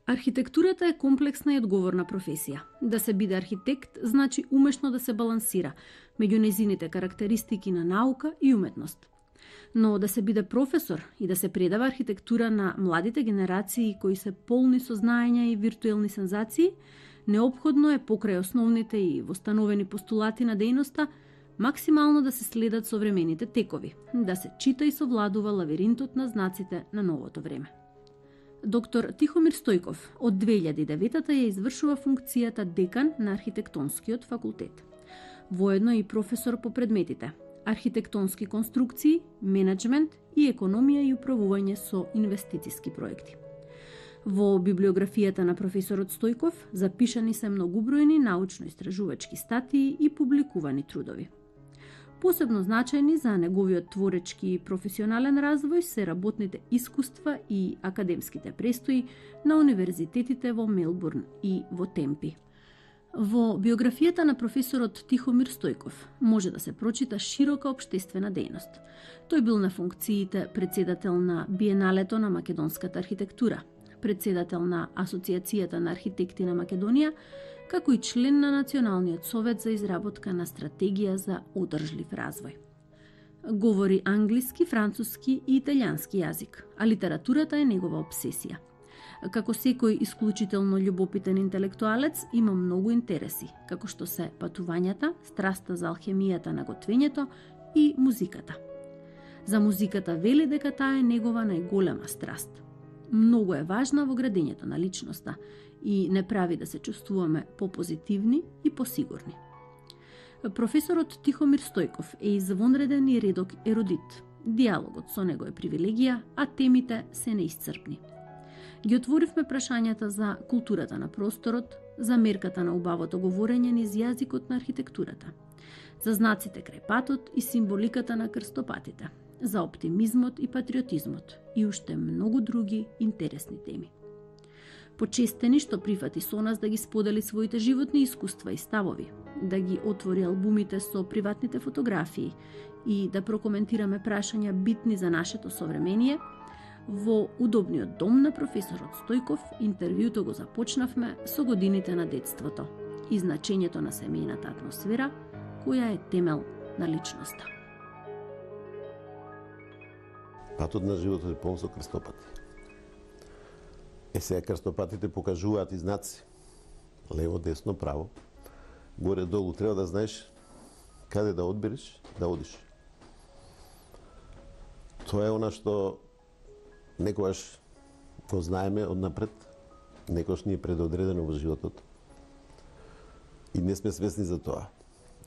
Архитектурата е комплексна и одговорна професија. Да се биде архитект значи умешно да се балансира меѓу нејзините карактеристики на наука и уметност. Но да се биде професор и да се предава архитектура на младите генерации кои се полни со знаења и виртуелни сензации, неопходно е покрај основните и востановени постулати на дејноста максимално да се следат современите текови, да се чита и совладува лавиринтот на знаците на новото време. Доктор Тихомир Стојков од 2009 ја извршува функцијата декан на архитектонскиот факултет. Воедно и професор по предметите архитектонски конструкции, менеджмент и економија и управување со инвестициски проекти. Во библиографијата на професорот Стојков запишани се многубројни научно-истражувачки статии и публикувани трудови. Посебно значајни за неговиот творечки и професионален развој се работните искуства и академските престои на универзитетите во Мелбурн и во Темпи. Во биографијата на професорот Тихомир Стојков може да се прочита широка општествена дејност. Тој бил на функциите председател на Биеналето на македонската архитектура, председател на Асоциацијата на архитекти на Македонија, како и член на Националниот совет за изработка на стратегија за одржлив развој. Говори англиски, француски и италијански јазик, а литературата е негова обсесија. Како секој исклучително љубопитен интелектуалец, има многу интереси, како што се патувањата, страста за алхемијата на готвењето и музиката. За музиката вели дека таа е негова најголема страст. Многу е важна во градењето на личноста и не прави да се чувствуваме попозитивни и посигурни. Професорот Тихомир Стојков е извонреден и редок ерудит. Диалогот со него е привилегија, а темите се неисцрпни. Ги отворивме прашањата за културата на просторот, за мерката на убавото говорење низ јазикот на архитектурата, за знаците крај патот и символиката на крстопатите, за оптимизмот и патриотизмот и уште многу други интересни теми. Почестени што прифати со нас да ги сподели своите животни искуства и ставови, да ги отвори албумите со приватните фотографии и да прокоментираме прашања битни за нашето современие, во удобниот дом на професорот Стојков интервјуто го започнавме со годините на детството и значењето на семејната атмосфера, која е темел на личноста. Патот на животот е полн со крстопати. Сега крстопатите покажуваат и знаци. Лево, десно, право. Горе, долу. Треба да знаеш каде да одбереш, да одиш. Тоа е она што некогаш го знаеме однапред, некогаш ни е предодредено во животот. И не сме свесни за тоа.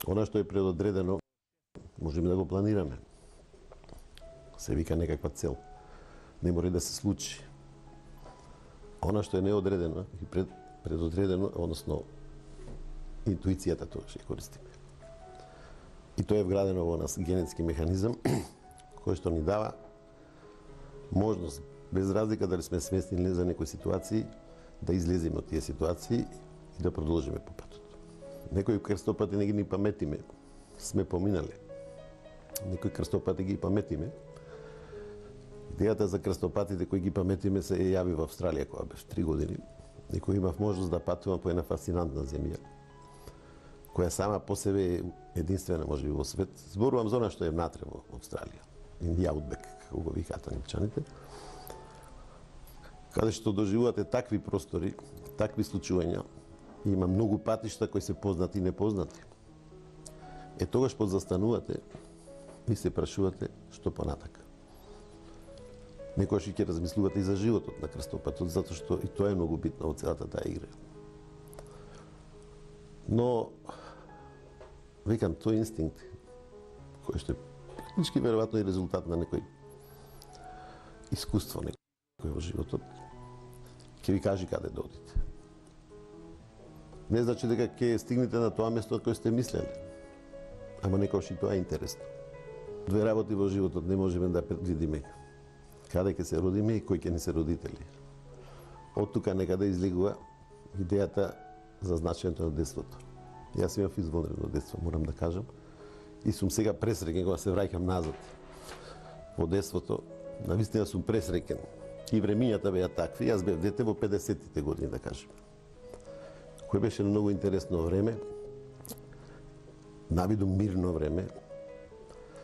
Она што е предодредено, можеме да го планираме. Се вика некаква цел. Не може да се случи. Она што е неодредено и предодредено, односно интуицијата, тоа што користиме. И тоа е вградено во нас генетски механизам кој што ни дава можност, без разлика дали сме свесни или не за некои ситуации, да излеземе од тие ситуации и да продолжиме по патот. Некои крстопати не ги ни паметиме, сме поминали. Некои крстопати ги паметиме. Идејата за крстопатите кои ги паметиме се јави во Австралија кога беше 3 години. Некој имав можност да патувам по една фасцинантна земја, која сама по себе е единствена можеби во свет. Зборувам за она што е внатре во Австралија. Индијаутбек, како го викаат англичаните. Каде што доживувате такви простори, такви случувања, има многу патишта кои се познати и непознати. Тогаш подзастанувате и се прашувате што понатака. Некојаш ќе размислувате и за животот на крстопатот, затоа што и тоа е многу битно во целата таа игра. Но, викам, тој инстинкт, кој што е практички веројатно и резултат на некој искуство некој во животот, ќе ви кажи каде да одите. Не значи дека ќе стигнете на тоа место кое сте мислеле, ама некојаш и тоа е интересно. Две работи во животот не можеме да предвидиме. Каде ќе се родиме и кои ќе ни се родители. Од тука некаде излегува идејата за значењето на детството. Јас имав извонредно детство, морам да кажам, и сум сега пресреќен кога се враќам назад во детството. Навистина сум пресреќен. И времињата беа такви. Јас бев дете во 50-тите години, да кажем. Кој беше многу интересно време, навидно мирно време,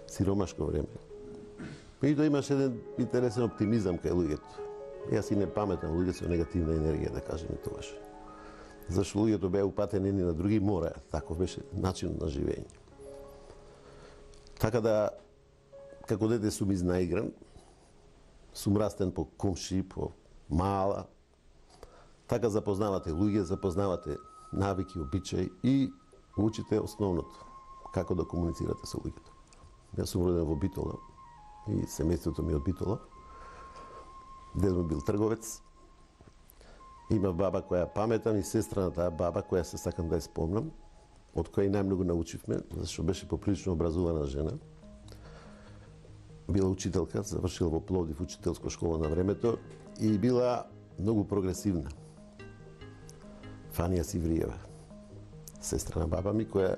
сиромашко време. И да имаш еден интересен оптимизам кај луѓето. Јас и не паметам луѓе со негативна енергија, да кажем и тогаш. Зашто луѓето беа упатени едни на други, мора. Таков беше начинот на живење. Така да, како дете сум изнаигран, сум растен по комши, по мала. Така запознавате луѓе, запознавате навики, обичаи и учите основното, како да комуницирате со луѓето. Јас сум роден во Битола и семејството ми од Битола. Дед ми бил трговец. Има баба која паметам и сестра на таа баба која се сакам да ја спомнам, од која и најмногу научивме, зашто беше поприлично образувана жена. Била учителка, завршила во Пловдив учителска школа на времето и била многу прогресивна. Фанија Сивриева, сестра на баба ми, која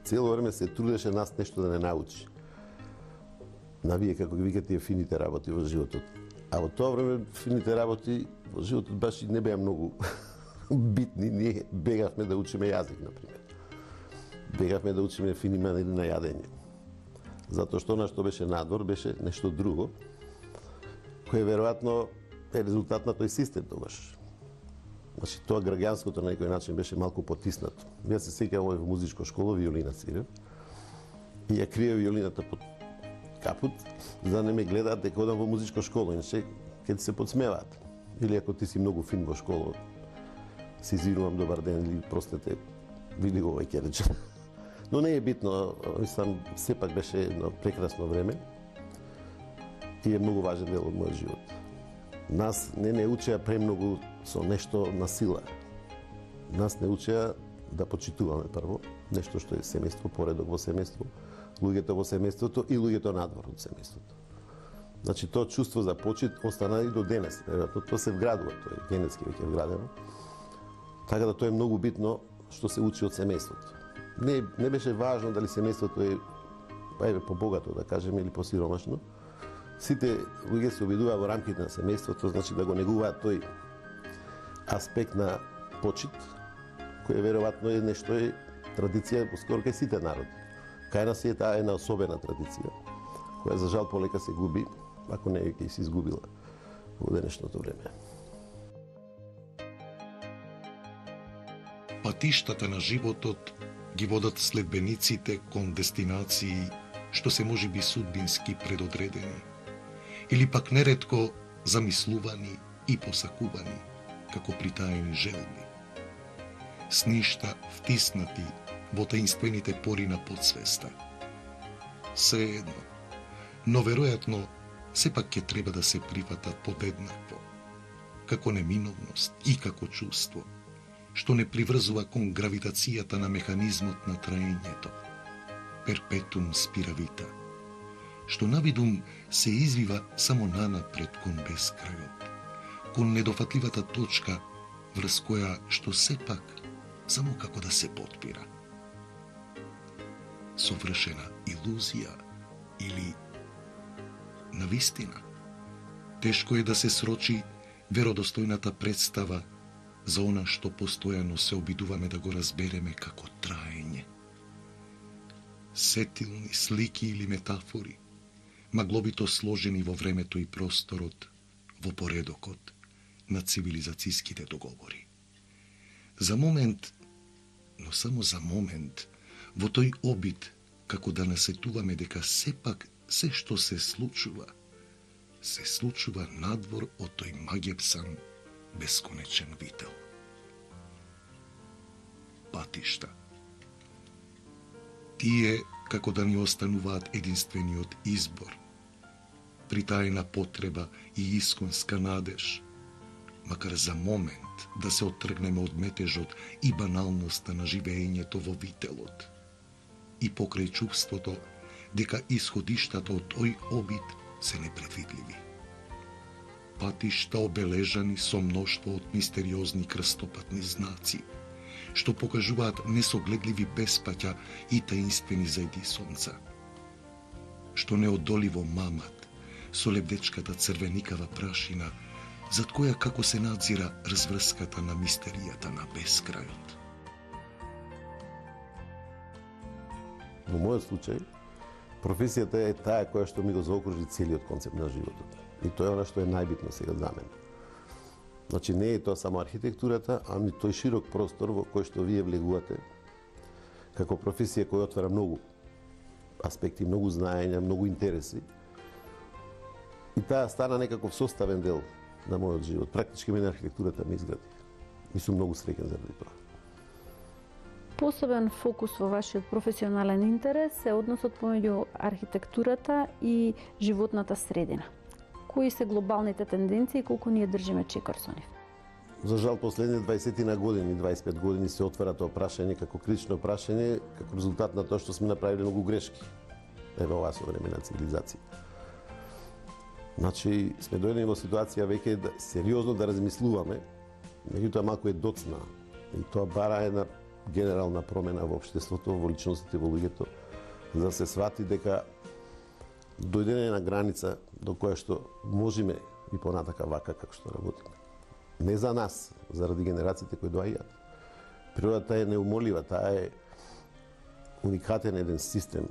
цело време се трудеше нас нешто да не научи. На вие, како ги викате, фините работи во животот. А во тоа време фините работи во животот баш и не беа многу битни. Ние бегавме да учиме јазик, например. Бегавме да учиме фини манери на јадење. Затоа што она што беше надвор беше нешто друго, кое веројатно е резултат на тој систем тогаш. Значи, тоа граѓанското на некој начин беше малку потиснато. Јас се сеќавам во музичко школа, виолина свирев, и ја крија виолината под капут, за да не ме гледаат дека одам во музичко школа, иначе ќе ти се подсмеваат. Или ако ти си многу фин во школа, се извинувам, добар ден, или простете, види го овој ќе речем. Но не е битно, мислам, сепак беше едно прекрасно време и е многу важен дел од мојот живот. Нас не учеа премногу со нешто на сила. Нас не учеа да почитуваме прво, нешто што е семејство, поредок во семејство, луѓето во семејството и луѓето надвор од семејството. Значи, тоа чувство за почит остана и до денес. Веројатно, тоа се вградува, тоа е генетски веќе вградено. Така да тоа е многу битно што се учи од семејството. Не беше важно дали семејството е побогато, да кажеме, или посиромашно. Сите луѓе се обидуваа во рамките на семејството, значи да го негуваат тој аспект на почит, кој веројатно е нешто е традиција скоро кај сите народи. Кај нас е таа една особена традиција, која за жал полека се губи, ако не ќе се изгубила во денешното време. Патиштата на животот ги водат следбениците кон дестинации што се можеби судбински предодредени, или пак неретко замислувани и посакувани како притаени желби. С ништа втиснати во таинствените пори на подсвеста. Сеедно, но веројатно сепак ќе треба да се прифатат подеднакво, како неминовност и како чувство, што не приврзува кон гравитацијата на механизмот на траењето, перпетум спиравита, што навидум се извива само нанапред кон бескрајот, кон недофатливата точка врз која што сепак само како да се потпира. Совршена илузија или навистина. Тешко е да се срочи веродостојната представа за она што постојано се обидуваме да го разбереме како траење. Сетилни слики или метафори, маглобито сложени во времето и просторот, во поредокот на цивилизацијските договори. За момент, но само за момент, во тој обид, како да насетуваме дека сепак се што се случува надвор од тој магепсан, бесконечен вител. Патишта. Тие како да ни остануваат единствениот избор, притаена потреба и исконска надеж, макар за момент да се оттргнеме од метежот и баналноста на живеењето во вителот и покрај чувството дека исходиштата од тој обид се непредвидливи. Патишта обележани со мноштво од мистериозни крстопатни знаци, што покажуваат несогледливи беспаќа и таинствени зајди сонца, што неодоливо мамат со лебдечката црвеникава прашина зад која како се надзира разврската на мистеријата на бескрајот. Во мојот случај, професијата е таа која што ми го заокружи целиот концепт на животот. И тоа е она што е најбитно сега за мене. Значи, не е тоа само архитектурата, ами тој широк простор во кој што вие влегувате како професија која отвара многу аспекти, многу знаења, многу интереси. И таа стана некаков составен дел на мојот живот. Практички мене архитектурата ме изгради. И сум многу среќен заради тоа. Посебен фокус во вашиот професионален интерес е односот помеѓу архитектурата и животната средина. Кои се глобалните тенденции и колку ние држиме чекор со нив? За жал, последните 20 години, 25 години се отвара тоа прашање како критично прашање, како резултат на тоа што сме направиле многу грешки. Ево оваа современа цивилизација. Значи, сме дојдени во ситуација веќе да сериозно да размислуваме, меѓутоа малку е доцна. И тоа бара една генерална промена во општеството, во личностите, во луѓето, за да се свати дека дојдене на граница до која што можеме и понатака вака како што работиме. Не за нас, заради генерациите кои доаѓаат. Природата е неумолива, таа е уникатен еден систем.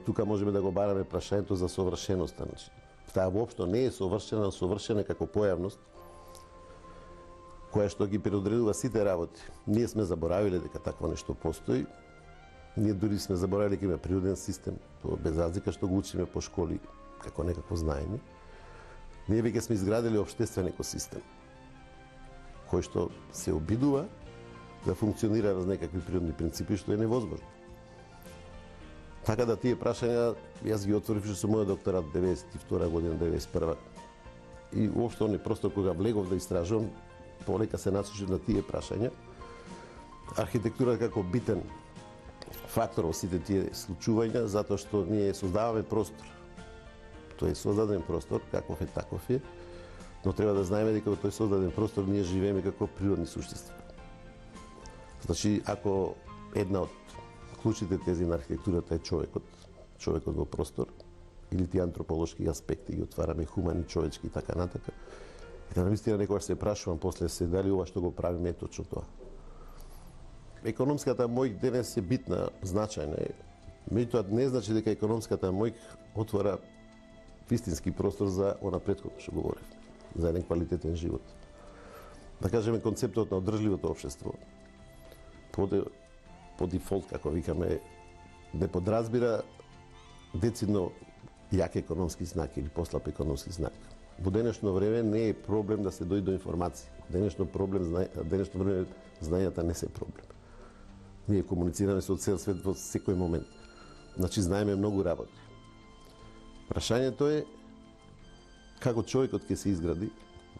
Тука можеме да го бараме прашањето за совршеноста. Значи, таа воопшто не е совршена, совршена како појавност, која што ги предодредува сите работи. Ние сме заборавиле дека такво нешто постои. Ние дури сме заборавиле дека има природен систем, тоа без разлика што го учиме по школи како некакво знаење. Ние веќе сме изградили општествен екосистем, кој што се обидува да функционира врз некакви природни принципи, што е невозможно. Така да тие прашања, јас ги отворив што со мојот докторат 92 година, 91. И уопшто онј простор кога влегов да истражувам, полека се насочив на тие прашања. Архитектурата како битен фактор во сите тие случувања, затоа што ние создаваме простор. Тој е создаден простор, каков е таков е, но треба да знаеме дека во тој создаден простор ние живееме како природни суштества. Значи, ако една од клучните тези на архитектурата е човекот во простор, или тие антрополошки аспекти ги отвараме, хумани, човечки и така натака, и да навистина некогаш се прашувам после се дали ова што го правиме е точно тоа. Економската моќ денес е битна, значајна е, меѓутоа не значи дека економската моќ отвора вистински простор за она претходно што говорев, за еден квалитетен живот. Да кажеме, концептот на одржливото општество по дефолт, како викаме, не подразбира децидно јак економски знак или послаб економски знак. Во денешно време не е проблем да се дојде до информација. Денешно време знаењата не се проблем. Ние комуницираме со цел свет во секој момент. Значи, знаеме многу работи. Прашањето е како човекот ќе се изгради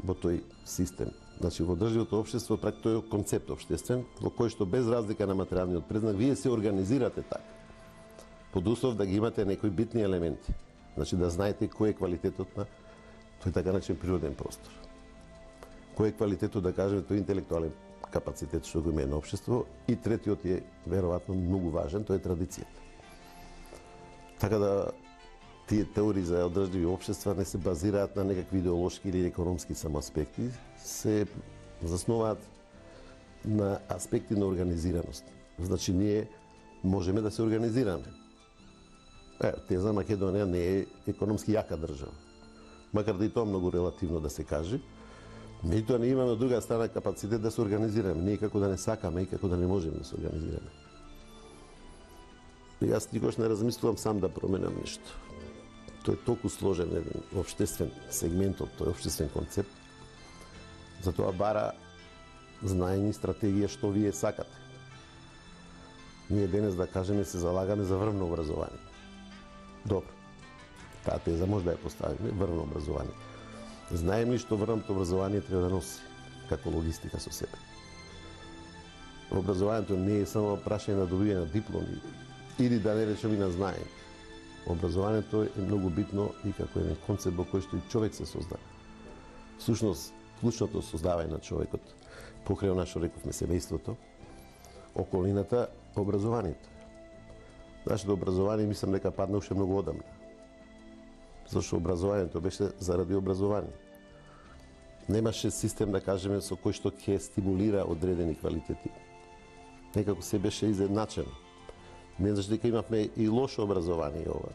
во тој систем. Значи, во одржливото општество, тој е концепт општествен, во кој што без разлика на материјалниот предзнак, вие се организирате така. Под услов да ги имате некои битни елементи. Значи, да знаете кој е квалитетот на тој така наречен природен простор. Кој е квалитетот, да кажеме, тој интелектуален капацитет што го има на општество, и третиот е веројатно многу важен, тоа е традицијата. Така да тие теории за одржливи општества не се базираат на некакви идеолошки или економски само аспекти, се заснуваат на аспекти на организираност. Значи, ние можеме да се организираме. Теза Македонија не е економски јака држава. Макар да и тоа многу релативно да се каже, меѓутоа ние имаме од друга страна капацитет да се организираме. Ние како да не сакаме и како да не можеме да се организираме. И јас никош не размислувам сам да променам нешто. Тој е толку сложен еден општествен сегмент од тој општествен концепт. Затоа бара знаење и стратегија што вие сакате. Ние денес, да кажеме, се залагаме за врвно образование. Добро. Таа теза може да ја поставиме, врвно образование. Знаеме ли што врвното образование треба да носи како логистика со себе? Образованието не е само прашање на добивање на дипломи или да не речеме на знаење. Образованието е многу битно и како еден концепт во кој што и човек се создава. Всушност, клучното создавање на човекот, покрај она што рековме, семејството, околината, образованието. Нашето образование, мислам дека падна уште многу одамна. Зашто образованието беше заради образование. Немаше систем, да кажеме, со кој што ќе стимулира одредени квалитети. Некако се беше изедначено. Не знаш дека имавме и лошо образование ова.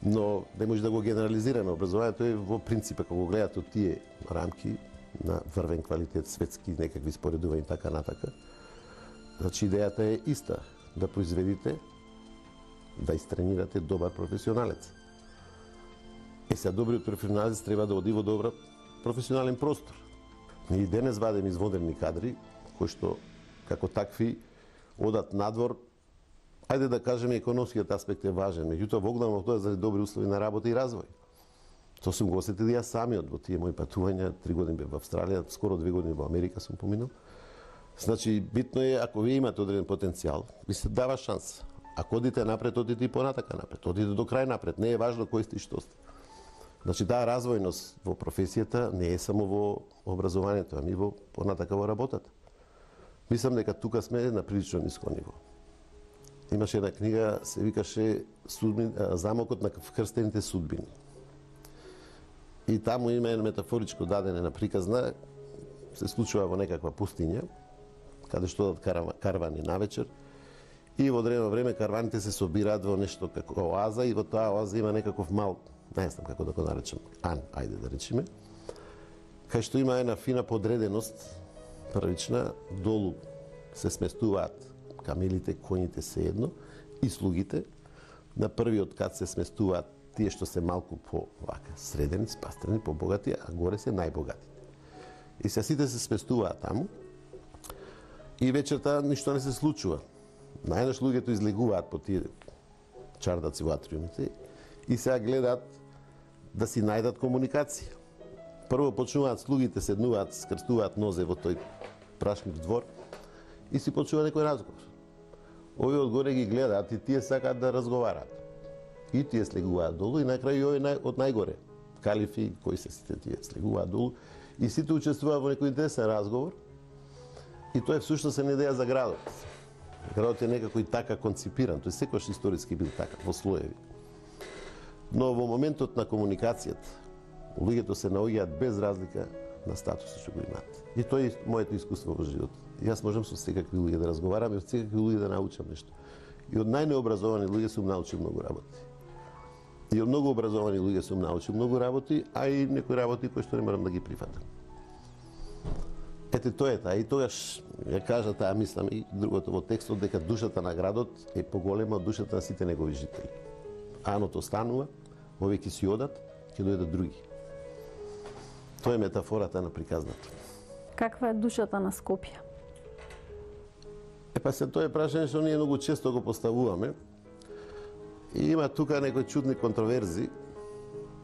Но не може да го генерализираме. Образованието е во принцип, ако го гледате од тие рамки на врвен квалитет, светски некакви споредувања и така натака. Значи идејата е иста, да произведите, да истренирате добар професионалец. Сега добриот професионалец треба да оди во добра професионален простор. Ние и денес вадим изводени кадри, кои што како такви одат надвор. Ајде да кажеме, економскиот аспект е важен, меѓутоа во главно тоа е заради добри услови на работа и развој. Тоа сум го осетил јас самиот во тие мои патувања, 3 години бев во Австралија, скоро 2 години во Америка сум поминал. Значи, битно е, ако вие имате одреден потенцијал, ви се дава шанса. Ако одите напред, одите и понатака напред, одите до крај напред, не е важно кој сте и што сте. Значи, таа развојност во професијата не е само во образованието, ами во понатака во работата. Мислам дека тука сме на прилично ниско ниво. Имаше една книга, се викаше Замокот на вкрстените судбини. И таму има една метафоричко дадена приказна, се случува во некаква пустиња, каде што одат карвани навечер, и во одредено време карваните се собираат во нешто како оаза, и во таа оаза има некаков мал, не знам како да го наречам, ајде да речеме, кај што има една фина подреденост, првична, долу се сместуваат камелите, коњите се едно и слугите. На првиот кат се сместуваат тие што се малку по средени, спастрени, побогати, а горе се најбогатите. И се сите се сместуваат таму и вечерта ништо не се случува. Најнаш луѓето излегуваат по тие чардаци во атриумите и сега гледаат да си најдат комуникација. Прво почнуваат слугите, седнуваат, скрстуваат нозе во тој прашник двор и си почнува некој разговор. Овие одгоре ги гледаат и тие сакаат да разговараат. И тие слегуваат долу и на крај и овие од најгоре. Калифи, кои се сите тие слегуваат долу и сите учествуваат во некој интересен разговор. И тоа е всушност една идеја за градот. Градот е некако и така конципиран, тој секојаш историски бил така, во слоеви. Но во моментот на комуникацијата, луѓето се наоѓаат без разлика на статусот што го имаат. И тоа е моето искуство во животот. Јас можам со секакви луѓе да разговарам и од секакви луѓе да научам нешто. И од најнеобразовани луѓе сум научил многу работи. И од многу образовани луѓе сум научил многу работи, а и некои работи кои што не морам да ги прифатам. Ете, тоа е таа. И тогаш ја кажа таа, мислам и другото во текстот, дека душата на градот е поголема од душата на сите негови жители. Аното станува, овие ќе си одат, ќе дојдат други. Тоа е метафората на приказната. Каква е душата на Скопје? Па се тоа е прашање што ние многу често го поставуваме. И има тука некои чудни контроверзи.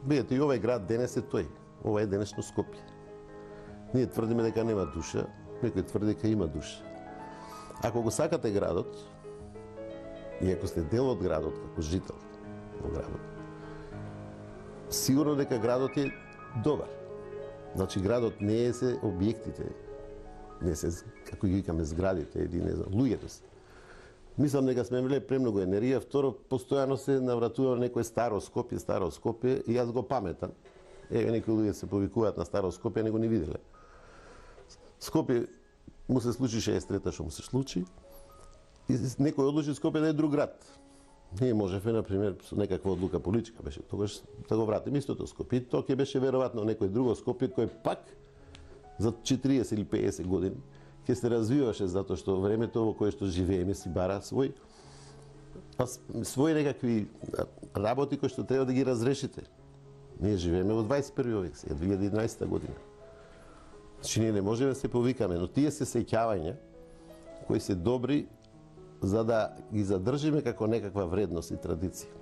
Видете, и овој град денес е тој. Ова е денешно Скопје. Ние тврдиме дека нема душа, некој тврди дека има душа. Ако го сакате градот, и ако сте дел од градот, како жител во градот, сигурно дека градот е добар. Значи, градот не е се објектите, не се, како ги викаме, зградите или не знам, луѓето се. Мислам дека сме имале премногу енергија, второ, постојано се навратува некој старо Скопје, и јас го паметам. Еве, некои луѓе се повикуваат на старо Скопје, не го ни виделе. Скопје му се случи 63-та што му се случи, и некој одлучи Скопје да е друг град. Ние можевме, например, со некаква одлука политичка беше, тогаш да го вратиме истото Скопје. И тоа ќе беше веројатно некој друго Скопје кој пак за 40 или 50 години ќе се развиваше, затоа што времето во кое што живееме си бара свој некакви работи кои што треба да ги разрешите. Ние живееме во 21 век, сега 2011 година. Значи ние не можеме да се повикаме, но тие се сеќавања кои се добри за да ги задржиме како некаква вредност и традиција.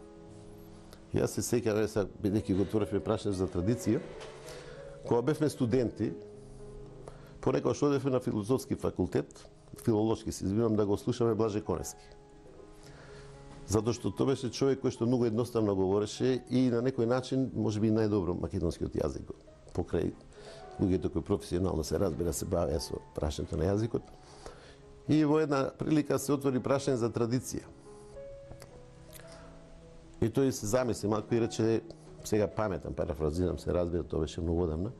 Јас се сеќавам, бидејќи го отворивме прашање за традиција, кога бевме студенти, понекогаш одевме на филозофски факултет, филолошки се извинувам, да го слушаме Блаже Коневски. Затоа што тоа беше човек кој што многу едноставно говореше и на некој начин, можеби и најдобро македонскиот јазик, покрај луѓето кои професионално се разбира, се бавеа со прашањето на јазикот. И во една прилика се отвори прашање за традиција. И тој се замисли малку и рече, сега паметам, парафразирам, се разбира, тоа беше многу одамна,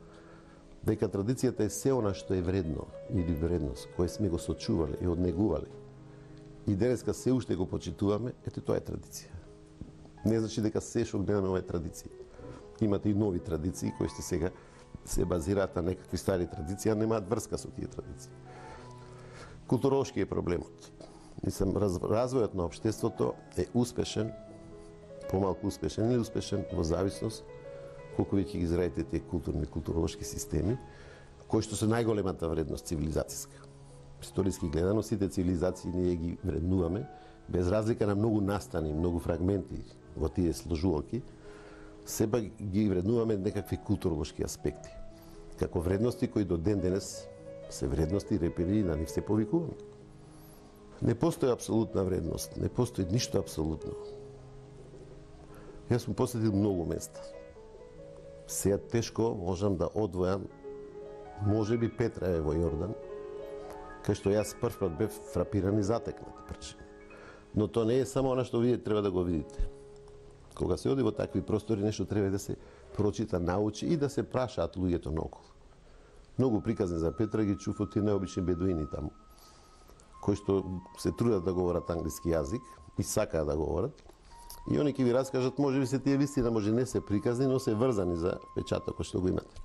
дека традицијата е се она што е вредно или вредност, кој сме го сочувале и однегувале. И денеска се уште го почитуваме, ете тоа е традиција. Не значи дека се што гледаме ова е традиција. Имате и нови традиции кои сте сега се базираат на некакви стари традиции, а немаат врска со тие традиции. Културолошки е проблемот. Мислам, развојот на општеството е успешен, помалку успешен или успешен во зависност колку веќе ги изградите тие културолошки системи, кои што се најголемата вредност цивилизацијска. Историски гледано, сите цивилизации ние ги вреднуваме, без разлика на многу настани, многу фрагменти во тие сложувалки, сепак ги вреднуваме некакви културолошки аспекти, како вредности кои до ден денес се вредности, репери, на нив се повикуваме. Не постои апсолутна вредност, не постои ништо апсолутно. Јас сум посетил многу места. Сега тешко можам да одвојам, може би Петра е во Јордан, кај што јас прв пат бев фрапиран и затекнат, причем. Но тоа не е само она што вие треба да го видите. Кога се оди во такви простори, нешто треба да се прочита, научи и да се прашаат луѓето наоколу. Многу приказни за Петра ги чув од тие наобични бедуини таму, кои што се трудат да говорат англиски јазик и сакаат да говорат. И они ќе ви раскажат, може би се тие вистина, може не се приказни, но се врзани за печатокот што го имате.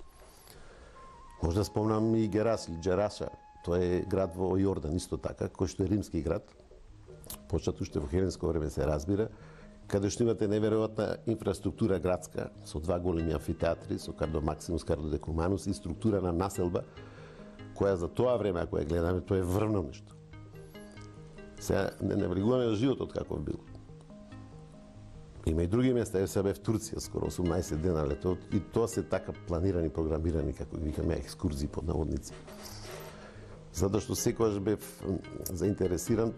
Може да спомнам и Герас или Джераша, тоа е град во Јордан, исто така, кој што е римски град. Почнат уште во хеленско време се разбира, каде што имате неверојатна инфраструктура градска, со два големи амфитеатри, со Кардо Максимус, Кардо Декуманус и структура на населба, која за тоа време, ако ја гледаме, тоа е врвно нешто. Сега не навлегуваме животот каков бил. Има и други места, ја бев в Турција скоро 18 дена лето, и тоа се така планирани, програмирани, како ги викаме, екскурзии под наводници. Затоа што секогаш бев заинтересиран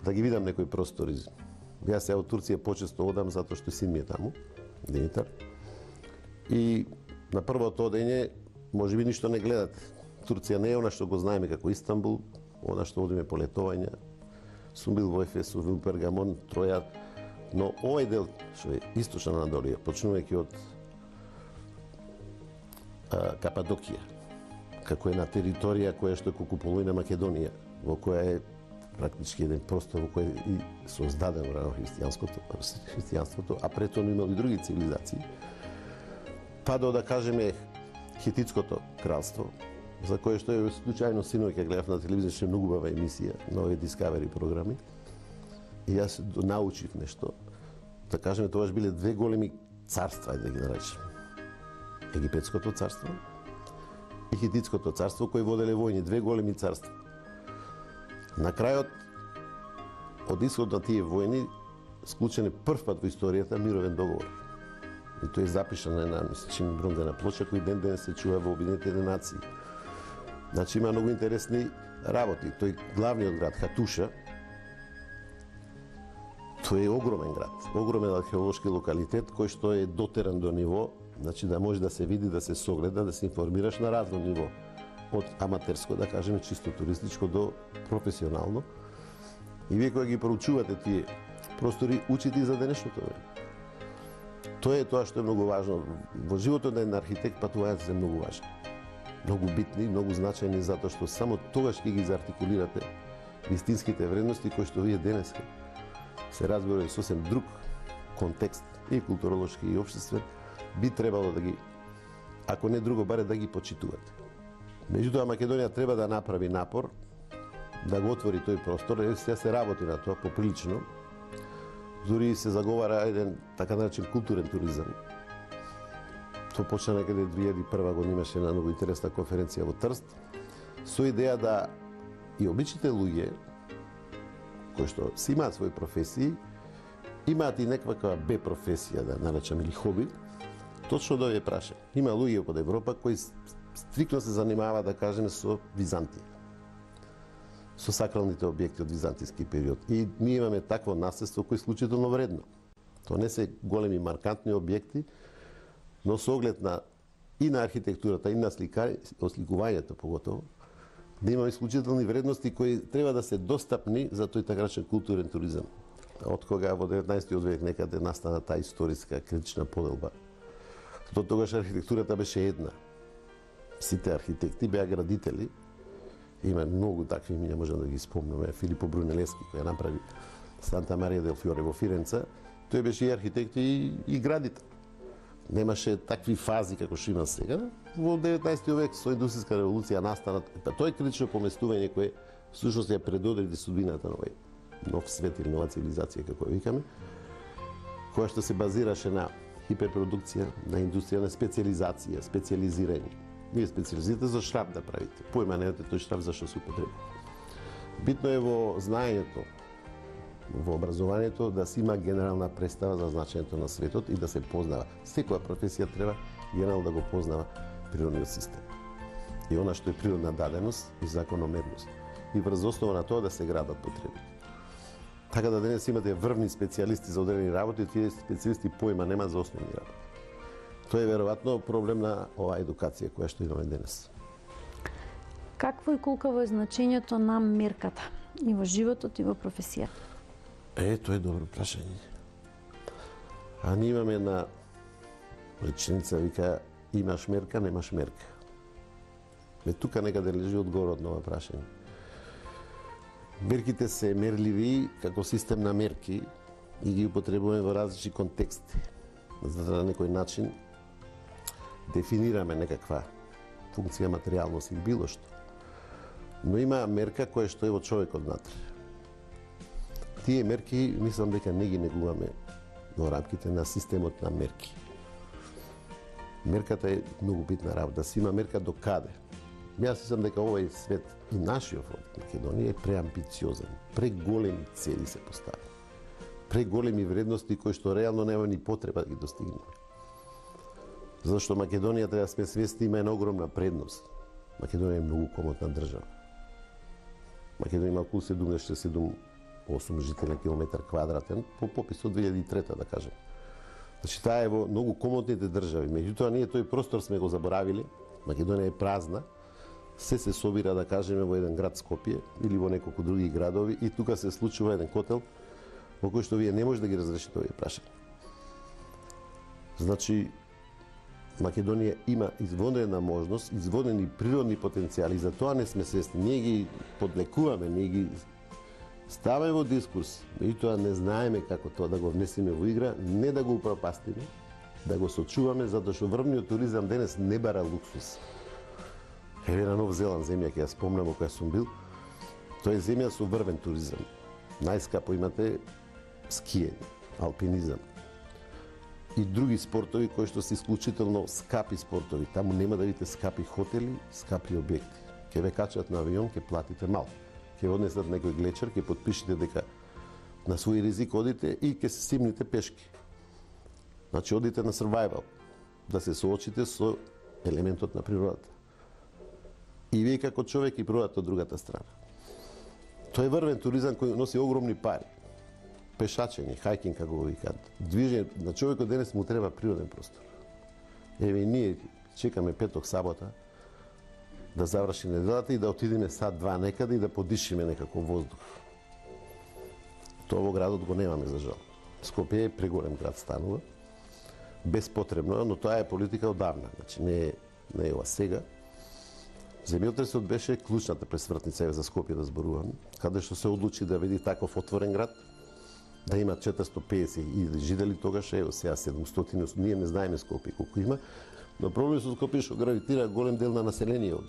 да ги видам некои простори. Јас сега од Турција почесто одам затоа што син ми е таму, Димитар. И на првото одење можеби ништо не гледате. Турција не е она што го знаеме како Истанбул, она што одиме по летовања. Сум бил во Ефес, сум бил Пергамон, Троја, но овој дел што е источна Анадолија, почнувајќи од Кападокија, како една територија која што е колку половина Македонија, во која е практички еден простор во кој е создадено рано христијанството, а пред тоа имало и други цивилизации, па до да кажеме Хетитското кралство, за кое што е случајно синоќа гледав на телевизија, што е многу убава емисија на овие Discovery програми. И јас научив нешто. Да кажеме, тоа биле две големи царства, да ги наречем. Египетското царство и Хетитското царство, кои воделе војни, две големи царства. На крајот, од исход на тие војни, склучен е прв пат во историјата мировен договор. И тој е запишан на една, мислечен, брондена плоча, кој ден се чува во Обединетите нации. Значи има многу интересни работи. Тој главниот град, Хатуша, тој е огромен град, огромен археолошки локалитет кој што е дотеран до ниво, значи да може да се види, да се согледа, да се информираш на разно ниво. Од аматерско, да кажеме, чисто туристичко до професионално. И вие кога ги проучувате тие простори, учите и за денешното време. Тоа е тоа што е многу важно. Во животот на еден архитект патувањата се многу важни. Многу битни, многу значајни, затоа што само тогаш ќе ги заартикулирате вистинските вредности кои што вие денеска се разбира и сосем друг контекст, и културолошки, и општествен, би требало да ги, ако не друго, баре да ги почитувате. Меѓутоа, Македонија треба да направи напор, да го отвори тој простор, сега се работи на тоа поприлично. Дури се заговара еден, така наречен, културен туризам. Тоа почна некаде 2001 година, имаше една многу интересна конференција во Трст, со идеја да и обичните луѓе, кои што си имаат своји професии, имаат и некаква Б професија, да наречам, или хоби, точно да ја праша. Има луѓе од Европа кои стрикно се занимаваат, да кажеме, со Византија, со сакралните објекти од византијски период. И ние имаме такво наследство кој е исклучително вредно. Тоа не се големи маркантни објекти, но со оглед на и на архитектурата, и на осликувањето поготово, да има исклучителни вредности кои треба да се достапни за тој така наречен културен туризам. Од кога во 19 век некаде настана таа историска критична поделба, до тогаш архитектурата беше една. Сите архитекти беа градители. Има многу такви имиња, можем да ги спомнеме. Филипо Брунелески, кој направи Санта Марија дел Фиоре во Фиренца, тој беше и архитект и градител. Немаше такви фази како што има сега. Во 19 век со индустријска револуција настана тој критично поместување кое всушност ја предодреди судбината на овој нов свет или нова цивилизација како ја викаме, која што се базираше на хиперпродукција, на индустрија, на специализација, специализирање. Вие специализирате за шрап да правите. Појма немате тој шрап за што се употреби. Битно е во знаењето, во образованието да се има генерална представа за значењето на светот и да се познава. Секоја професија треба генерално да го познава природниот систем. И она што е природна даденост и закономерност. И врз основа на тоа да се градат потреби. Така да денес имате врвни специјалисти за одредени работи, тие специјалисти појма нема за основни работи. Тоа е веројатно проблем на оваа едукација која што имаме денес. Какво и колкаво е значењето на мерката и во животот и во професијата? Тоа е добро прашање. А ние имаме една реченица, вика, имаш мерка, немаш мерка. Тука некаде лежи одговорот на ова прашање. Мерките се мерливи како систем на мерки и ги употребуваме во различни контексти. За да на некој начин дефинираме некаква функција, материјалност или било што. Но има мерка која што е во човекот внатре. Тие мерки, мислам дека не ги негуваме во рамките на системот на мерки. Мерката е многу битна работа. Се има мерка до каде. Јас мислам дека овој свет и нашиот од Македонија е преамбициозен. Преголеми цели се постави. Преголеми вредности кои што реално нема ни потреба да ги достигнеме. Зашто Македонија, треба да сме свесни, има една огромна предност. Македонија е многу комотна држава. Македонија има околу 7,8 жители на километар квадратен, по попис од 2003, да кажем. Значи, таа е во многу комотните држави. Меѓутоа, ние тој простор сме го заборавиле. Македонија е празна. Се собира, да кажеме, во еден град Скопје или во неколку други градови и тука се случува еден котел во кој што вие не може да ги разрешите овие прашања. Значи, Македонија има извонредна можност, извонредни природни потенцијали, за тоа не сме свесни. Ние ги подлекуваме, ние ги ставаме во дискурс, меѓутоа не знаеме како тоа да го внесеме во игра, не да го упропастиме, да го сочуваме, затоа што врвниот туризам денес не бара луксус. Еве на Нов Зеланд земја, ќе ја спомнам, која сум бил, тоа е земја со врвен туризам. Најскапо имате скиење, алпинизам и други спортови кои што се исклучително скапи спортови. Таму нема да видите скапи хотели, скапи објекти. Ќе ве качат на авион, ќе платите мал. Ќе однесат некој глечер, ќе потпишете дека на свој ризик одите и ќе се симните пешки. Значи одите на survival, да се соочите со елементот на природата. И вие како човек и природата од другата страна. Тоа е врвен туризам кој носи огромни пари. Пешачење, хајкинг, како го викаат. Движење на човекот денес му треба природен простор. Еве и ние чекаме петок, сабота да заврши неделата и да отидеме сат-два некаде и да подишиме некако воздух. Тоа во градот го немаме, за жал. Скопје е преголем град станува. Безпотребно, но тоа е политика одавна. Значи не е ова сега. Земјотресот беше клучната пресвртница за Скопје, да зборувам, каде што се одлучи да види таков отворен град, да има 450 жители, тогаш е сега 700, ние не знаеме Скопје колку има, но проблем со Скопје што гравитира голем дел на население од.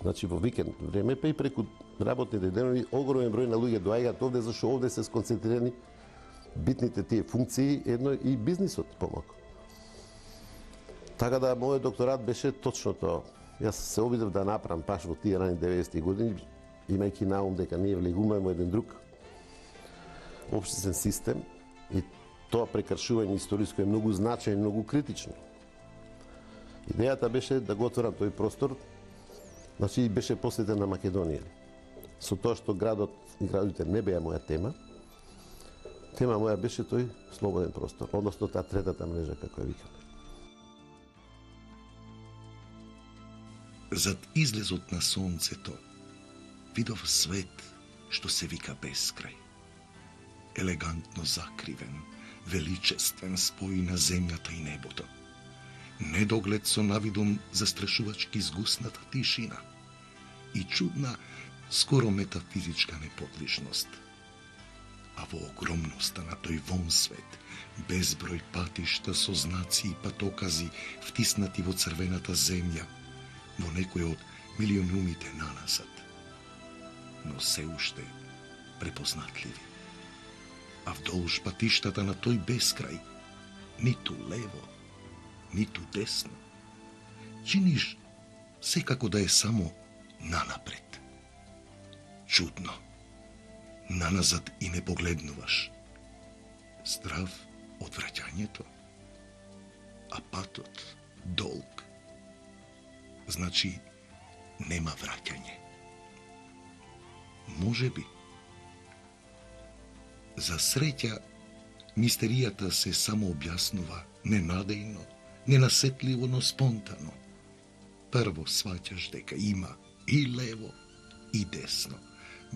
Значи во викенд време, па и преку работните денови, огромен број на луѓе доаѓаат овде, зашто овде се сконцентрирани битните тие функции, едно и бизнисот помалку. Така да, мојот докторат беше точно тоа. Јас се обидев да направам баш во тие рани 90-ти години, имајќи на ум дека ние влегуваме во еден друг општествен систем и тоа прекршување историско е многу значајно, многу критично. Идејата беше да го отворам тој простор, значи беше посветен на Македонија. Со тоа што градот и градите не беа моја тема, тема моја беше тој слободен простор, односно таа третата мрежа, како ја викаме. Зад излезот на сонцето видов свет што се вика Бескрај. Елегантно закривен, величествен спој на земјата и небото. недоглед со навидом застрашувачки згусната тишина и чудна, скоро метафизичка неподвижност. А во огромноста на тој вон свет, безброј патишта со знаци и патокази втиснати во црвената земја, во некој од милионумите наназад, но се уште препознатливи. А вдолж патиштата на тој бескрај, ниту лево, ниту десно, чиниш секако да е само нанапред. Чудно, наназад и не погледнуваш. Здрав од враќањето, а патот долг. Значи, нема враќање. Може би. За среќа, мистеријата се само објаснува ненадејно, ненасетливо, но спонтано. Прво сваќаш дека има и лево, и десно,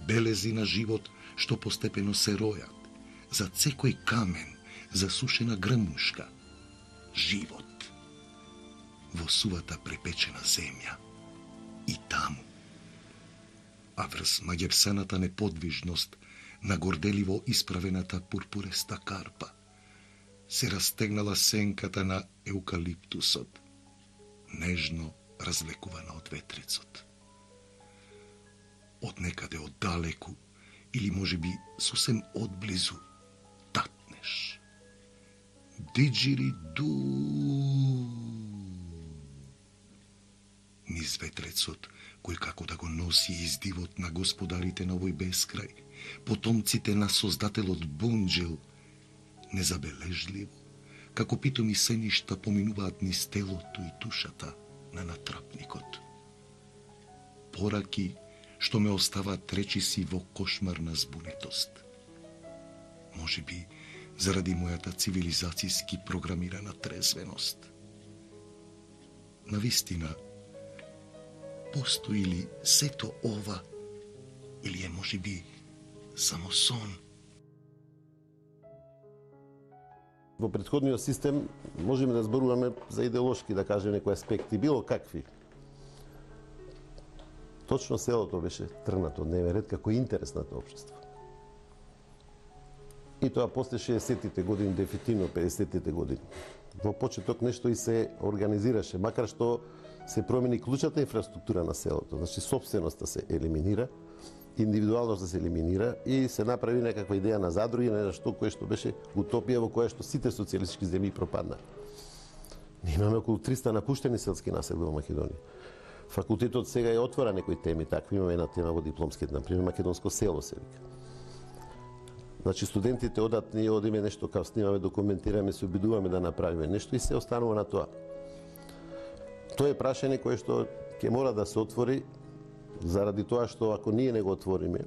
белези на живот што постепено се ројат, за секој камен, засушена грмушка, живот во сувата препечена земја и таму. А врз маѓепсаната неподвижност на горделиво исправената пурпуреста карпа се растегнала сенката на еукалиптусот, нежно развлекувана од ветрецот. Од некаде оддалеку, или можеби сосем одблизу, татнеш. Диджири-ду. Низ ветрецот, кој како да го носи издивот на господарите на овој бескрај, потомците на создателот Бунџел, незабележливо, како питоми сеништа поминуваат низ телото и душата на натрапникот. Пораки што ме оставаат речиси во кошмарна збунетост. Може би заради мојата цивилизацијски програмирана трезвеност. Навистина, постои ли сето ова, или е може би само сон? Во претходниот систем можеме да зборуваме за идеолошки, да кажем, некои аспекти, било какви. Точно селото беше тргнато од дневен ред како интересната општество. И тоа после 60-тите години, дефинитивно 50-тите години. Во почеток нешто и се организираше, макар што се промени клучната инфраструктура на селото. Значи, собственоста се елиминира, индивидуалност да се елиминира и се направи некаква идеја на задруги, нешто кое што беше утопија во која што сите социјалистички земји пропадна. Ние имаме околу 300 напуштени селски населби во Македонија. Факултетот сега е отвора некои теми, такви имаме една тема во дипломскиот, например, македонско село се вика. Значи, студентите одат, ние одиме нешто, као снимаме, документираме, се обидуваме да направиме нешто и се останува на тоа. Тоа е прашање кое што ќе мора да се отвори, заради тоа што ако ние не го отвориме,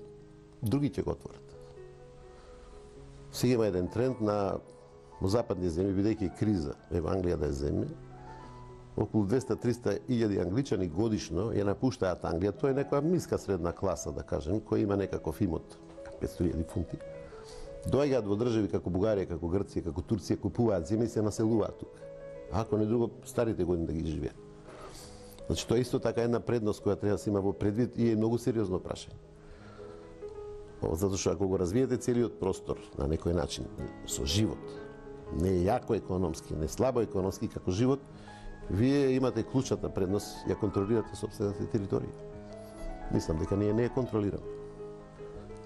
други ќе го отворат. Сега има еден тренд на западни земји, бидејќи криза, ево Англија да е земја, околу 200-300 илјади англичани годишно ја напуштаат Англија. Тоа е некоја ниска средна класа, да кажем, која има некаков имот, 500.000 фунти. Доаѓаат во држави како Бугарија, како Грција, како Турција, купуваат земја и се населуваат тука. Ако не друго, старите години да ги живеат. Значи, тоа е исто така една предност која треба да се има во предвид и е многу сериозно прашање. Затоа што ако го развиете целиот простор на некој начин, со живот, не јако економски, не слабо економски, како живот, вие имате клучната предност, ја контролирате собствената територија. Мислам дека ние не ја контролираме.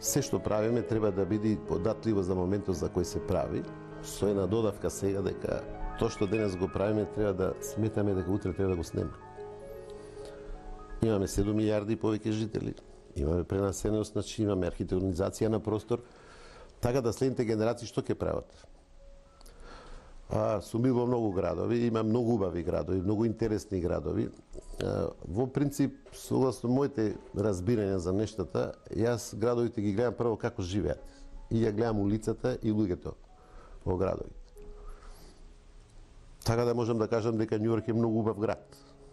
Се што правиме треба да биде податливо за моментот за кој се прави, со една додавка сега дека тоа што денес го правиме треба да сметаме дека утре треба да го снема. Имаме 7 милиарди повеќе жители, имаме пренаселеност, значи имаме архитектонизација на простор, така да следните генерации што ќе прават? Сум бил во многу градови, има многу убави градови, многу интересни градови. Во принцип, согласно моите разбирања за нештата, јас градовите ги гледам прво како живеат. И ја гледам улицата и луѓето во градовите. Така да можам да кажам дека Њујорк е многу убав град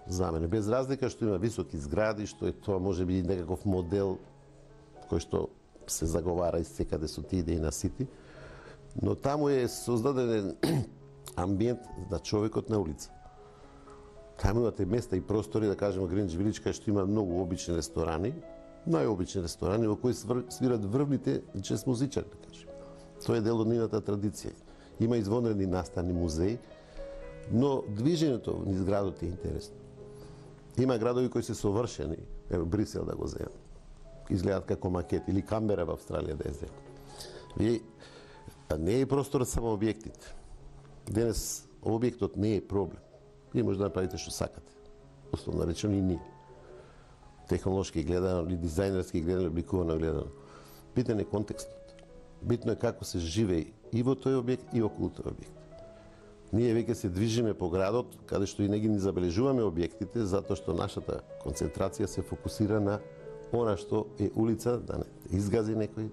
за мене. Без разлика што има високи згради, што е тоа може би некаков модел кој што се заговара и секаде со тие идеи на сити, но таму е создаден амбиент на човекот на улица. Таму имате места и простори, да кажеме Гринч Вилидж, кај што има многу обични ресторани, најобични ресторани во кои свират врвните джез музичари, да кажеме. Тоа е дел од нивната традиција. Има извонредни настани, музеи, но движењето низ градот е интересно. Има градови кои се совршени, ево Брисел да го земам, изгледаат како макет, или Камбера во Австралија да ја земам. Не е просторот само објектите. Денес објектот не е проблем. Вие може да направите што сакате. Условно речено и ние. Технолошки гледано, или дизајнерски гледано, обликувано гледано. Битен е контекстот. Битно е како се живее и во тој објект и околу тој објект. Ние веќе се движиме по градот, каде што и не ги забележуваме објектите, затоа што нашата концентрација се фокусира на она што е улица, да не изгази некој,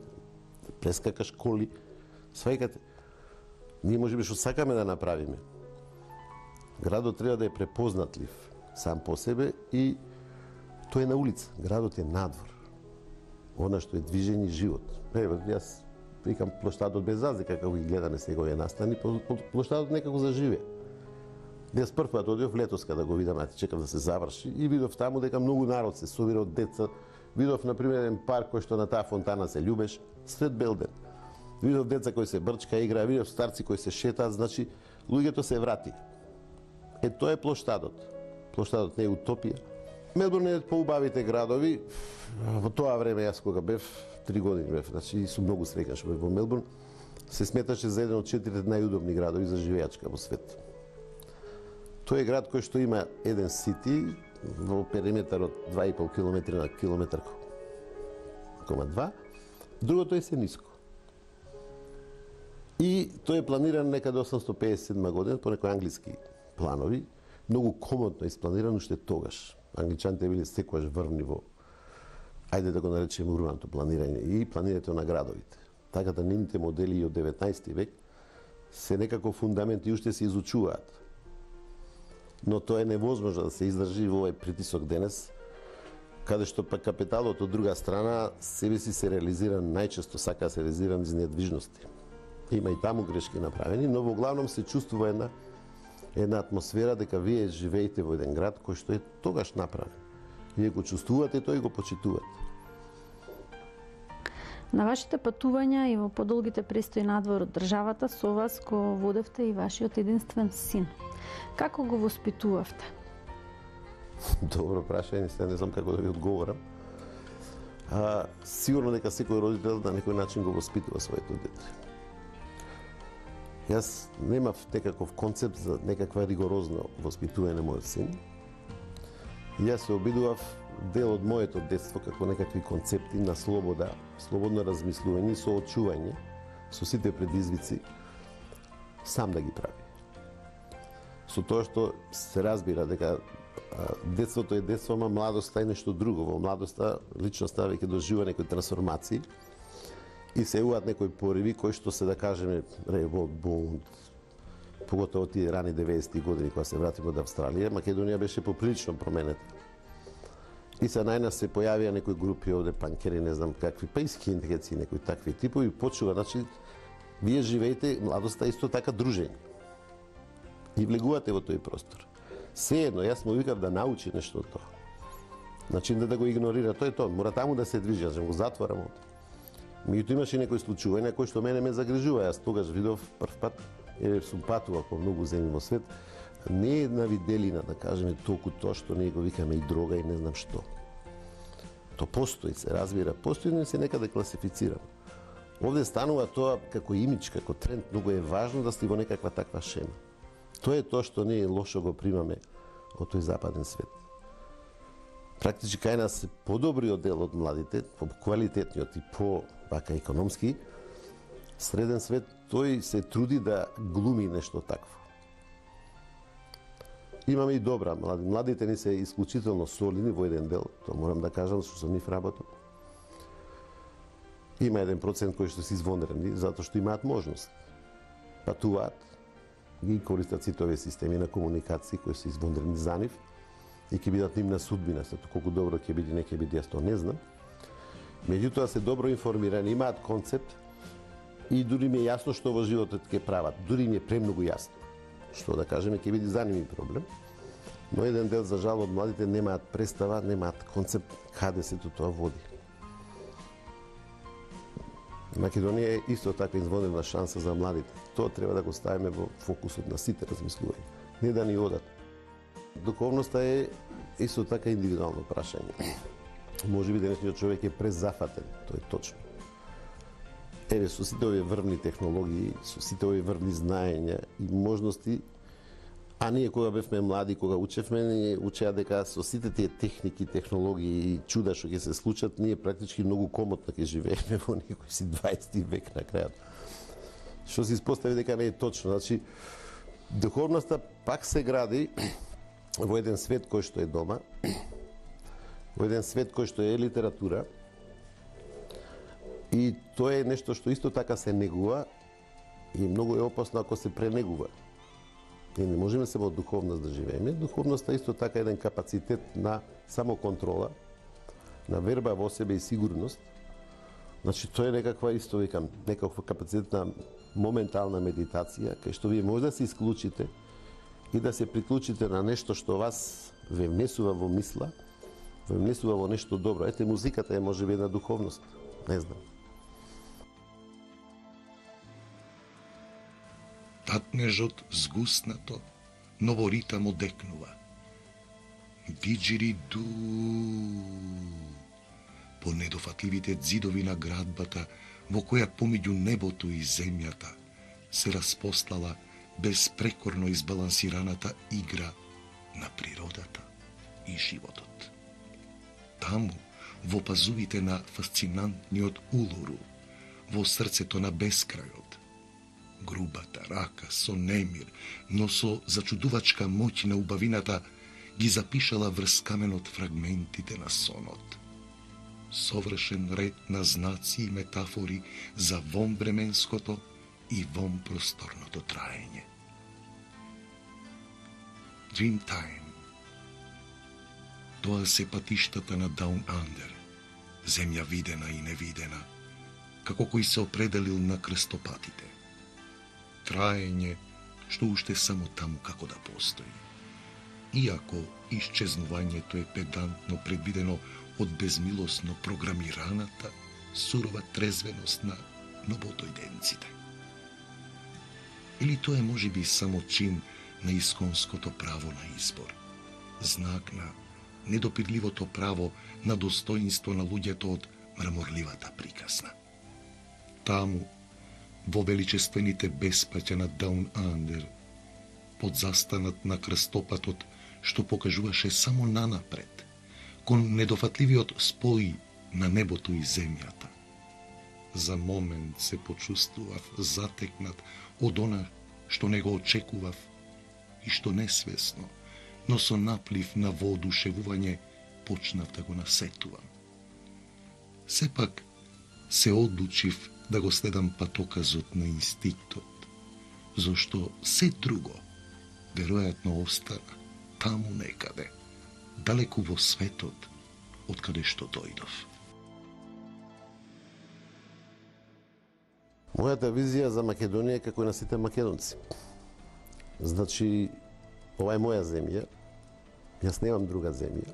да прескакаш коли. Свајкате. Ние можеби што сакаме да направиме. Градот треба да е препознатлив сам по себе и тој е на улица. Градот е надвор. Она што е движење и живот. Ево, јас викам плоштадот без разлика како ги гледаме сега овие настани, плоштадот некако заживе. Јас прв пат одев летос када го видам, чекав да се заврши и видов таму дека многу народ се собира од деца. Видов на пример еден парк кој што на таа фонтана се љубеш, сред белден. Видов деца кои се брчка игра, видов старци кои се шетаат, значи луѓето се врати. Тоа е плоштадот. Плоштадот не е утопија. Мелбурн е поубавите градови. Во тоа време јас кога бев 3 години бев, значи сум многу среќен што бев во Мелбурн. Се сметаше за еден од 4 најудобни градови за живеачка во свет. Тоа е град кој што има еден сити во периметар од 2,5 км на километар, 2. Другото е се ниско. И тој е планиран некаде 857 година по некои англиски планови, многу комодно испланирано уште тогаш. Англичаните биле секогаш врвни во, ајде да го наречеме урбаното планирање и планирањето на градовите. Така да нивните модели и од 19 век се некако фундаменти уште се изучуваат. Но тоа е невозможно да се издржи во овој притисок денес, каде што пак капиталот од друга страна себе си се реализира, најчесто сака да се реализира низ недвижности. Има и таму грешки направени, но во главном се чувствува една атмосфера дека вие живеете во еден град кој што е тогаш направен. Вие го чувствувате тој и го почитувате. На вашите патувања и во подолгите престои надвор од државата со вас го водевте и вашиот единствен син. Како го воспитувавте? Добро прашање, сега не знам како да ви одговорам. Сигурно дека секој родител на некој начин го воспитува своето дете. Јас немав некаков концепт за некаква ригорозно воспитување на мојот син. Јас се обидував дел од моето детство како некакви концепти на слобода, слободно размислување и соочување со сите предизвици сам да ги прави. Со тоа што се разбира дека детството е детство, ама младоста е нешто друго. Во младоста личноста веќе доживува некои трансформации и се јавуваат некои пориви кои што се, да кажеме, револт, бунт, поготово тие рани 90-ти години кога се вратиме од Австралија, Македонија беше поприлично променета. И се најнас се појавија некои групи овде, панкери, не знам какви, па и скинхедци, некои такви типови, почува, значи, вие живеете младоста исто така дружење. И влегувате во тој простор. Сеедно, јас му викав да научи нешто од тоа. Значи, да го игнорира, тој е тоа, мора таму да се движи, јас го затворам од. Меѓутоа имаше некои случувања кои што мене ме загрижува. Јас тогаш видов прв пат, сум патувал по многу земји во свет, не е една виделина, да кажеме, толку тоа што ние го викаме и дрога и не знам што. То постои, се разбира, постои, но се некаде класифицирано. Овде станува тоа како имидж, како тренд, многу е важно да сте во некаква таква шема. Тоа е тоа што ние лошо го примаме од тој западен свет. Практички кај нас се подобриот дел од младите, по-квалитетниот и по-вака економски, среден свет, тој се труди да глуми нешто такво. Имаме и добра млади. Младите ни се исклучително солидни во еден дел, тоа морам да кажам, што со нив работам. Има 1% кои што се извонредни, затоа што имаат можност. Патуваат, ги користат сите овие системи на комуникација кои се извонредни за нив и ќе бидат нивна судбина, сето колку добро ќе биде, не ќе биде, јас тоа не знам. Меѓутоа се добро информирани, имаат концепт и дури ми е јасно што во животот ќе прават, дури ми е премногу јасно. Што да кажеме ќе биде за нив проблем. Но еден дел, за жал, од младите немаат представа, немаат концепт каде се тоа води. Македонија е исто така извонена шанса за младите. Тоа треба да го ставиме во фокусот на сите размислувања. Не да ни одат. Духовноста е исто така индивидуално прашање. Може би денешниот човек е презафатен, тоа е точно. Еве, со сите овие врвни технологии, со сите овие врвни знаења и можности, а ние кога бевме млади, кога учевме, ние учеа дека со сите тие техники, технологии и чуда што ќе се случат, ние практички многу комотно ќе живееме во некој си 20 век на крајот. Што се испостави дека не е точно. Значи, духовноста пак се гради во еден свет кој што е дома, во еден свет кој што е литература, и тоа е нешто што исто така се негува и многу е опасно ако се пренегува. Ние не можеме само од духовност да живееме. Духовноста исто така е еден капацитет на самоконтрола, на верба во себе и сигурност. Значи, тоа е некаква, исто викам, некаква капацитет на моментална медитација, кај што вие може да се исклучите и да се приклучите на нешто што вас ве внесува во мисла, ве внесува во нешто добро. Ете, музиката е можеби една духовност. Не знам. Татнежот згуснато, но во ритам одекнува. Диджириду по недофатливите ѕидови на градбата, во која помеѓу небото и земјата се распослала безпрекорно избалансираната игра на природата и животот. Таму, во пазувите на фасцинантниот Улуру, во срцето на бескрајот, грубата рака со немир, но со зачудувачка моќ на убавината ги запишала врз каменот фрагментите на сонот. Совршен ред на знаци и метафори за вонвременското и вонпросторното траење. Dreamtime. Тоа се патиштата на Down Under, земја видена и невидена, како кој се определил на крстопатите. Траење што уште само таму како да постои. Иако исчезнувањето е педантно предвидено од безмилосно програмираната, сурова трезвеност на новодојденците. Или тоа е можеби само чин на исконското право на избор, знак на недопирливото право на достоинство на луѓето од мраморливата приказна. Таму, во величествените беспаќа на Down Under, под застанат на крстопатот што покажуваше само нанапред, кон недофатливиот спој на небото и земјата. За момент се почувствував затекнат од она што не го очекував и што несвесно, но со наплив на воодушевување почнав да го насетувам. Сепак се одлучив да го следам патоказот на инстинктот, зашто се друго веројатно остана таму некаде, далеку во светот од каде што дојдов. Мојата визија за Македонија е како и на сите македонци. Значи, ова е моја земја, јас немам друга земја.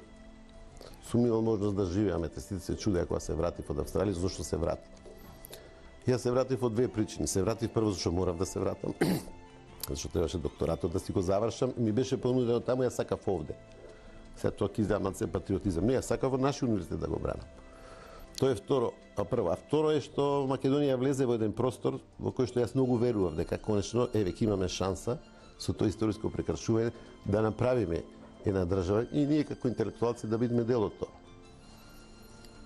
Сум имал можност да живеам, сите се чудеа кога се вратив од Австралија, зашто се вратив. Јас се вратив од две причини. Се вратив прво зашто морав да се вратам, зашто требаше докторатот да си го завршам и ми беше понудено таму, јас сакав овде. Сега тоа ќе изгледа малце патриотизам. Не, јас сакав од нашиот универзитет да го бранам. Тоа е второ, прво. А второ е што Македонија влезе во еден простор во кој што јас многу верував дека конечно еве ќе имаме шанса со тоа историско прекрашување да направиме една држава и ние како интелектуалци да бидеме дел од тоа.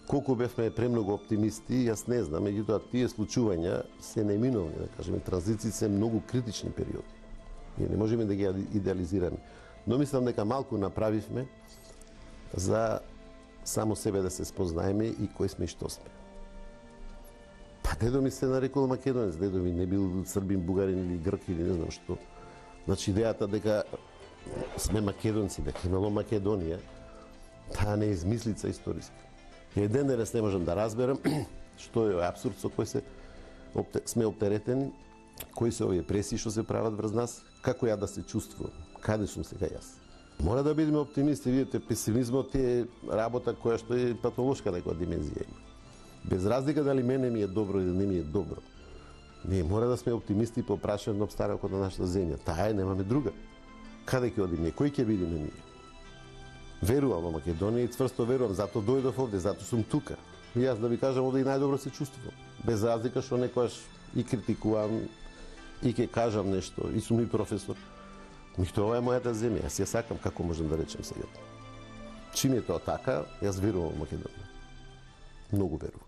Колку бевме премногу оптимисти, јас не знам, меѓутоа тие случувања се неминовни, да кажеме, транзиции се многу критични периоди. Ние не можеме да ги идеализираме. Но мислам дека малку направивме за само себе да се спознаеме и кој сме и што сме. Па дедо ми се нарекол македонец, дедо ми не бил србин, бугарин или грк или не знам што. Значи идејата дека сме македонци, дека имало Македонија, таа не е измислица историска. И ден денес не можам да разберам што е апсурд со кој сме оптеретени, кои се овие пресии што се прават врз нас, како ја да се чувствувам, каде сум сега јас. Мора да бидеме оптимисти, видите, песимизмот е работа која што е патолошка некоја димензија има. Без разлика дали мене ми е добро или не ми е добро. Ние мора да сме оптимисти по прашање на обстанокот на нашата земја. Таа е, немаме друга. Каде ќе одиме? Кој ќе бидеме ние? Верувам во Македонија и цврсто верувам, затоа дојдов овде, затоа сум тука. И јас да ви кажам овде и најдобро се чувствувам. Без разлика што некојаш и критикувам, и ќе кажам нешто, и сум и професор. Меѓутоа, ова е мојата земја, јас ја сакам, како можам да речем сега. Чим е тоа така, јас верувам во Македонија. Многу верувам.